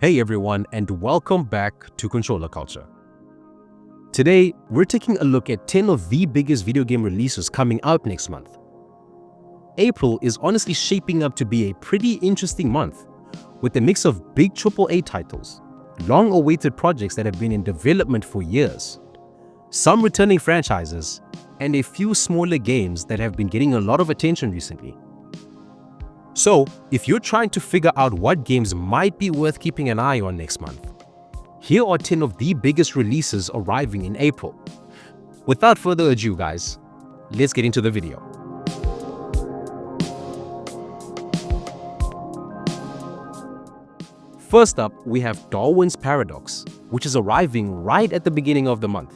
Hey everyone, and welcome back to Controller Culture. Today, we're taking a look at 10 of the biggest video game releases coming out next month. April is honestly shaping up to be a pretty interesting month, with a mix of big AAA titles, long-awaited projects that have been in development for years, some returning franchises, and a few smaller games that have been getting a lot of attention recently. So, if you're trying to figure out what games might be worth keeping an eye on next month, here are 10 of the biggest releases arriving in April. Without further ado guys, let's get into the video. First up, we have Darwin's Paradox, which is arriving right at the beginning of the month.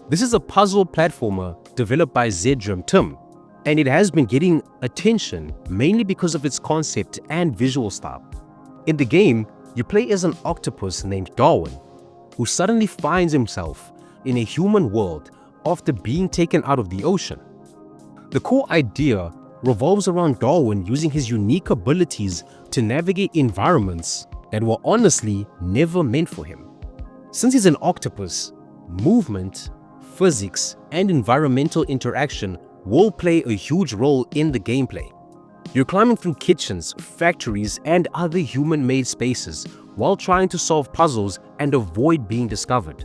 This is a puzzle platformer developed by Zedrum Tim, and it has been getting attention mainly because of its concept and visual style. In the game, you play as an octopus named Darwin, who suddenly finds himself in a human world after being taken out of the ocean. The core idea revolves around Darwin using his unique abilities to navigate environments that were honestly never meant for him. Since he's an octopus, movement, physics, and environmental interaction will play a huge role in the gameplay. You're climbing through kitchens, factories, and other human-made spaces while trying to solve puzzles and avoid being discovered.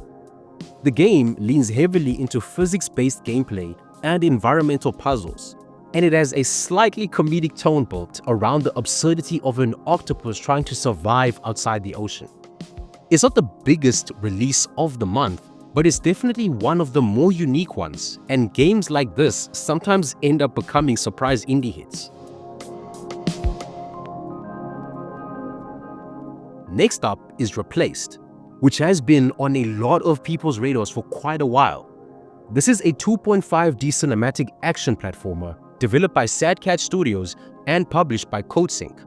The game leans heavily into physics-based gameplay and environmental puzzles, and it has a slightly comedic tone built around the absurdity of an octopus trying to survive outside the ocean. It's not the biggest release of the month, but it's definitely one of the more unique ones, and games like this sometimes end up becoming surprise indie hits. Next up is Replaced, which has been on a lot of people's radars for quite a while. This is a 2.5D cinematic action platformer developed by Sad Cat Studios and published by CodeSync.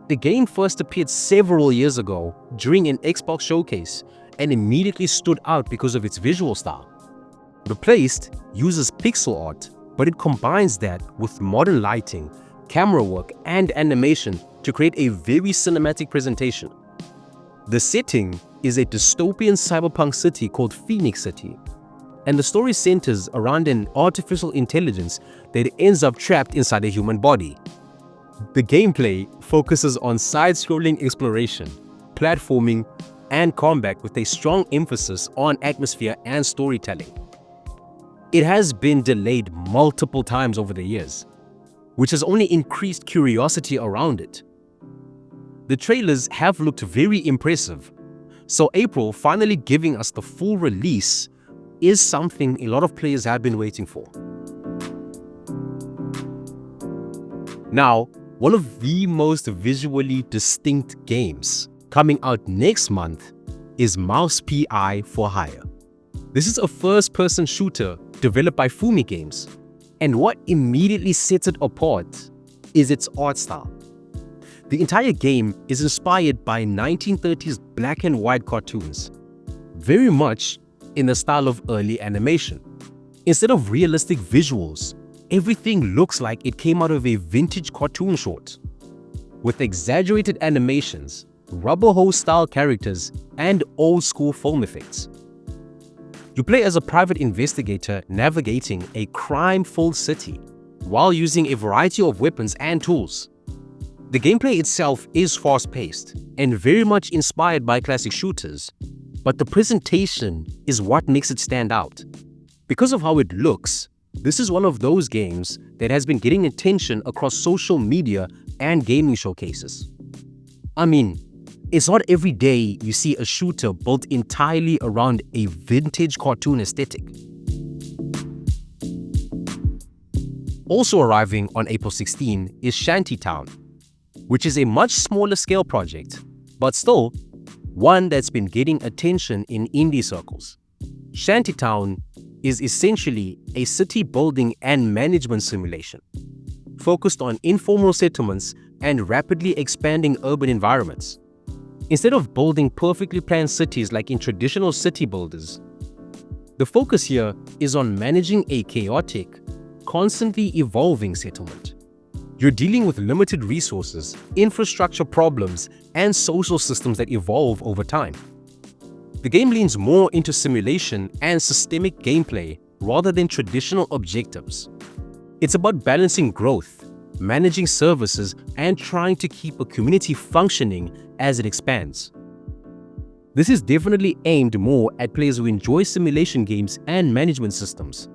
The game first appeared several years ago during an Xbox showcase and immediately stood out because of its visual style. Replaced uses pixel art, but it combines that with modern lighting, camera work, and animation to create a very cinematic presentation. The setting is a dystopian cyberpunk city called Phoenix City, and the story centers around an artificial intelligence that ends up trapped inside a human body. The gameplay focuses on side-scrolling exploration, platforming, and combat with a strong emphasis on atmosphere and storytelling. It has been delayed multiple times over the years, which has only increased curiosity around it. The trailers have looked very impressive, so April finally giving us the full release is something a lot of players have been waiting for. Now, one of the most visually distinct games coming out next month is Mouse P.I. for Hire. This is a first-person shooter developed by Fumi Games, and what immediately sets it apart is its art style. The entire game is inspired by 1930s black and white cartoons, very much in the style of early animation. Instead of realistic visuals, everything looks like it came out of a vintage cartoon short, with exaggerated animations, rubber hose-style characters, and old-school film effects. You play as a private investigator navigating a crime-filled city while using a variety of weapons and tools. The gameplay itself is fast-paced and very much inspired by classic shooters, but the presentation is what makes it stand out. Because of how it looks, this is one of those games that has been getting attention across social media and gaming showcases. I mean, it's not every day you see a shooter built entirely around a vintage cartoon aesthetic. Also arriving on April 16 is Shantytown, which is a much smaller scale project, but still one that's been getting attention in indie circles. Shantytown is essentially a city building and management simulation, focused on informal settlements and rapidly expanding urban environments. Instead of building perfectly planned cities like in traditional city builders, the focus here is on managing a chaotic, constantly evolving settlement. You're dealing with limited resources, infrastructure problems, and social systems that evolve over time. The game leans more into simulation and systemic gameplay rather than traditional objectives. It's about balancing growth, managing services, and trying to keep a community functioning as it expands. This is definitely aimed more at players who enjoy simulation games and management systems.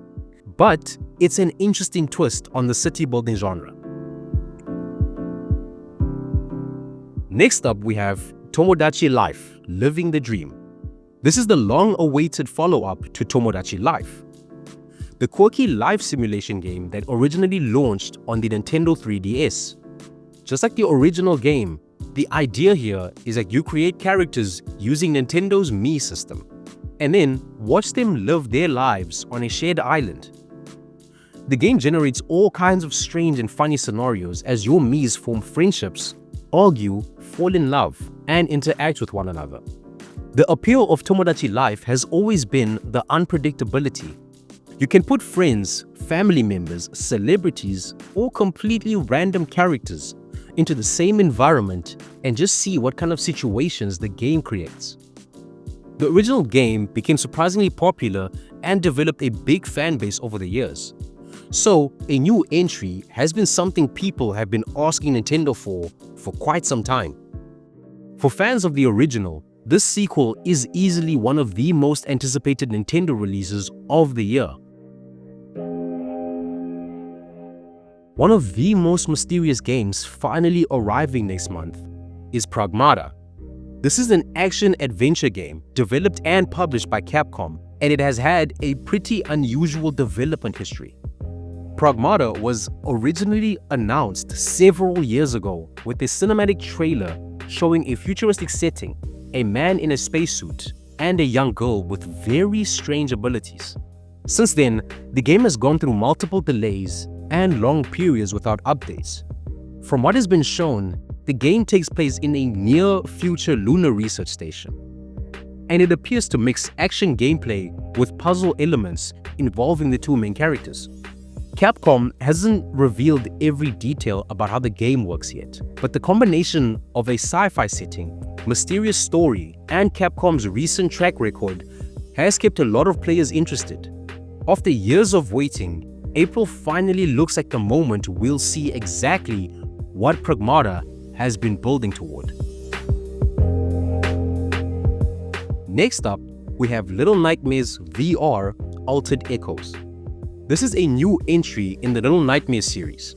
But it's an interesting twist on the city building genre. Next up, we have Tomodachi Life: Living the Dream. This is the long-awaited follow-up to Tomodachi Life, the quirky life simulation game that originally launched on the Nintendo 3DS. Just like the original game, the idea here is that you create characters using Nintendo's Mii system, and then watch them live their lives on a shared island. The game generates all kinds of strange and funny scenarios as your Miis form friendships, argue, fall in love, and interact with one another. The appeal of Tomodachi Life has always been the unpredictability. You can put friends, family members, celebrities, or completely random characters into the same environment and just see what kind of situations the game creates. The original game became surprisingly popular and developed a big fan base over the years. So, a new entry has been something people have been asking Nintendo for quite some time. For fans of the original, this sequel is easily one of the most anticipated Nintendo releases of the year. One of the most mysterious games finally arriving next month is Pragmata. This is an action-adventure game developed and published by Capcom, and it has had a pretty unusual development history. Pragmata was originally announced several years ago with a cinematic trailer showing a futuristic setting, a man in a spacesuit, and a young girl with very strange abilities. Since then, the game has gone through multiple delays and long periods without updates. From what has been shown, the game takes place in a near-future lunar research station, and it appears to mix action gameplay with puzzle elements involving the two main characters. Capcom hasn't revealed every detail about how the game works yet, but the combination of a sci-fi setting, mysterious story, and Capcom's recent track record has kept a lot of players interested. After years of waiting, April finally looks like the moment we'll see exactly what Pragmata has been building toward. Next up, we have Little Nightmares VR Altered Echoes. This is a new entry in the Little Nightmares series,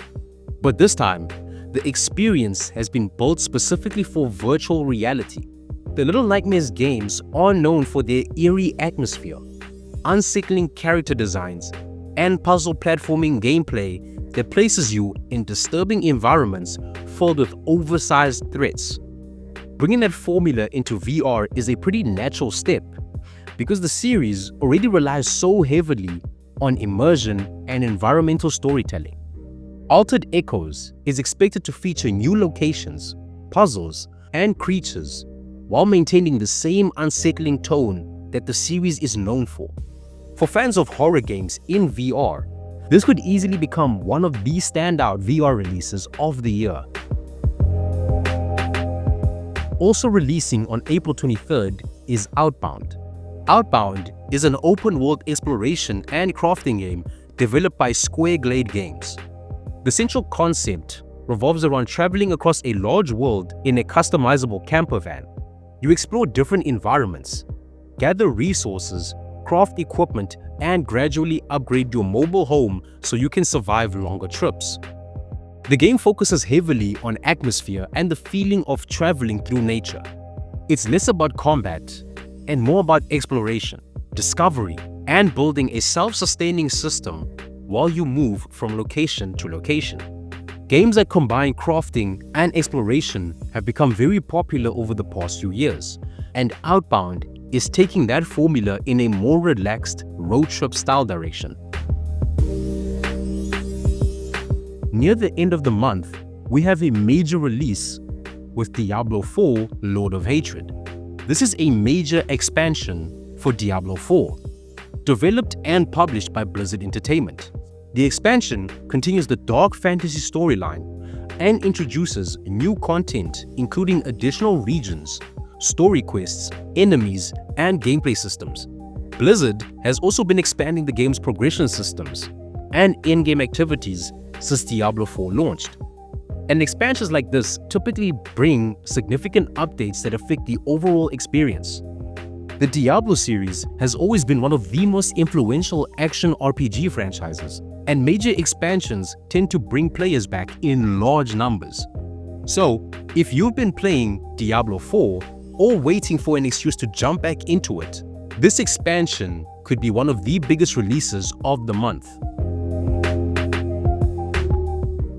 but this time, the experience has been built specifically for virtual reality. The Little Nightmares games are known for their eerie atmosphere, unsettling character designs, and puzzle platforming gameplay that places you in disturbing environments filled with oversized threats. Bringing that formula into VR is a pretty natural step because the series already relies so heavily on immersion and environmental storytelling. Altered Echoes is expected to feature new locations, puzzles, and creatures while maintaining the same unsettling tone that the series is known for. For fans of horror games in VR, this could easily become one of the standout VR releases of the year. Also releasing on April 23rd is Outbound. Outbound is an open-world exploration and crafting game developed by Square Glade Games. The central concept revolves around traveling across a large world in a customizable camper van. You explore different environments, gather resources, craft equipment, and gradually upgrade your mobile home so you can survive longer trips. The game focuses heavily on atmosphere and the feeling of traveling through nature. It's less about combat and more about exploration, discovery, and building a self-sustaining system while you move from location to location. Games that combine crafting and exploration have become very popular over the past few years, and Outbound is taking that formula in a more relaxed road trip style direction. Near the end of the month, we have a major release with Diablo 4: Lord of Hatred. This is a major expansion for Diablo 4, developed and published by Blizzard Entertainment. The expansion continues the dark fantasy storyline and introduces new content including additional regions, story quests, enemies, and gameplay systems. Blizzard has also been expanding the game's progression systems and in-game activities since Diablo 4 launched. And expansions like this typically bring significant updates that affect the overall experience. The Diablo series has always been one of the most influential action RPG franchises, and major expansions tend to bring players back in large numbers. So, if you've been playing Diablo 4 or waiting for an excuse to jump back into it, this expansion could be one of the biggest releases of the month.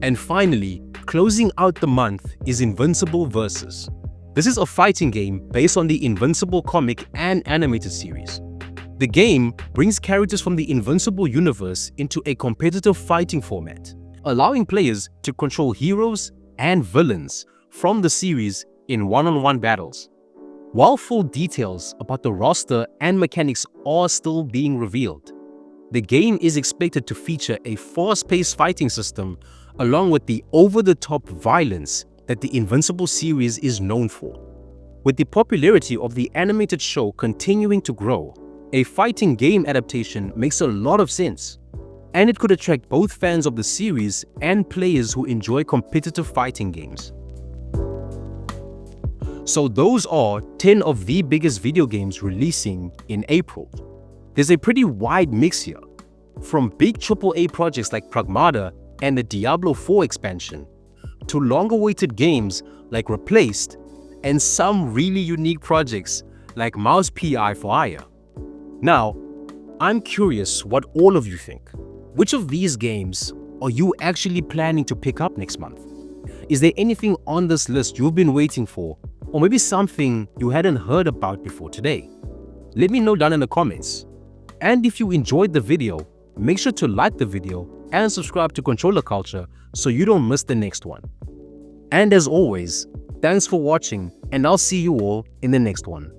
And finally, closing out the month is Invincible Versus. This is a fighting game based on the Invincible comic and animated series. The game brings characters from the Invincible universe into a competitive fighting format, allowing players to control heroes and villains from the series in one-on-one battles. While full details about the roster and mechanics are still being revealed, the game is expected to feature a fast-paced fighting system along with the over-the-top violence that the Invincible series is known for. With the popularity of the animated show continuing to grow, a fighting game adaptation makes a lot of sense, and it could attract both fans of the series and players who enjoy competitive fighting games. So those are 10 of the biggest video games releasing in April. There's a pretty wide mix here, from big AAA projects like Pragmata and the Diablo 4 expansion, to long-awaited games like Replaced and some really unique projects like Mouse PI for Hire. Now, I'm curious what all of you think. Which of these games are you actually planning to pick up next month? Is there anything on this list you've been waiting for, or maybe something you hadn't heard about before today? Let me know down in the comments. And if you enjoyed the video, make sure to like the video and subscribe to Controller Culture so you don't miss the next one. And as always, thanks for watching, and I'll see you all in the next one.